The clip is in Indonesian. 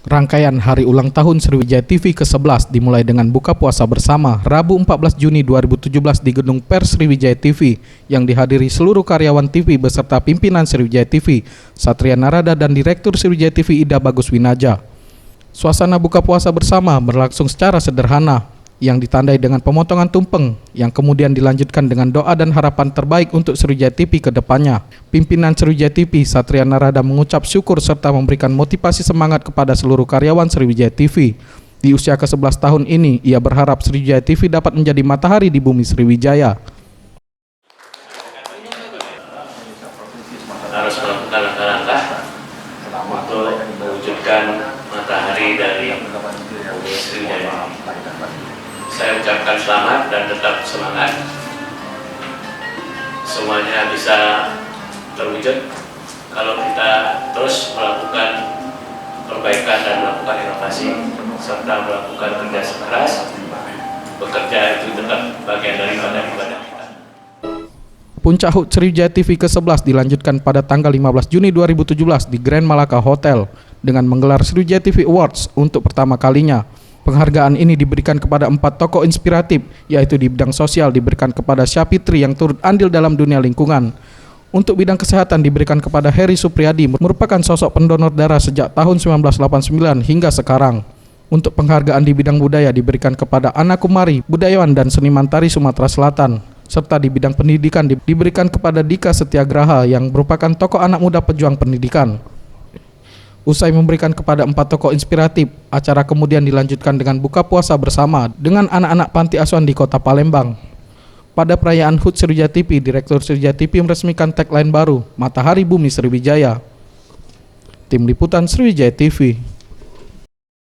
Rangkaian hari ulang tahun Sriwijaya TV ke-11 dimulai dengan buka puasa bersama Rabu 14 Juni 2017 di Gedung Pers Sriwijaya TV yang dihadiri seluruh karyawan TV beserta pimpinan Sriwijaya TV, Satria Narada dan Direktur Sriwijaya TV Ida Bagus Winaja. Suasana buka puasa bersama berlangsung secara sederhana yang ditandai dengan pemotongan tumpeng yang kemudian dilanjutkan dengan doa dan harapan terbaik untuk Sriwijaya TV ke depannya. Pimpinan Sriwijaya TV, Satria Narada, mengucap syukur serta memberikan motivasi semangat kepada seluruh karyawan Sriwijaya TV. Di usia ke-11 tahun ini, ia berharap Sriwijaya TV dapat menjadi matahari di bumi Sriwijaya. Harus melakukan langkah-langkah untuk mewujudkan matahari dari bumi Sriwijaya. Saya ucapkan selamat dan tetap semangat. Semuanya bisa terwujud kalau kita terus melakukan perbaikan dan melakukan inovasi serta melakukan kerja keras. Bekerja itu tetap bagian daripada ibadah kita. Puncak HUT Sriwijaya TV ke-11 dilanjutkan pada tanggal 15 Juni 2017 di Grand Malaka Hotel dengan menggelar Sriwijaya TV Awards untuk pertama kalinya. Penghargaan ini diberikan kepada 4 tokoh inspiratif, yaitu di bidang sosial diberikan kepada Syafitri yang turut andil dalam dunia lingkungan. Untuk bidang kesehatan diberikan kepada Heri Supriyadi, merupakan sosok pendonor darah sejak tahun 1989 hingga sekarang. Untuk penghargaan di bidang budaya diberikan kepada Ana Kumari, budayawan dan seniman tari Sumatera Selatan. Serta di bidang pendidikan diberikan kepada Dika Setiagraha yang merupakan tokoh anak muda pejuang pendidikan. Usai memberikan kepada 4 tokoh inspiratif, acara kemudian dilanjutkan dengan buka puasa bersama dengan anak-anak panti asuhan di Kota Palembang. Pada perayaan HUT Sriwijaya TV, Direktur Sriwijaya TV meresmikan tagline baru, Matahari Bumi Sriwijaya. Tim Liputan Sriwijaya TV.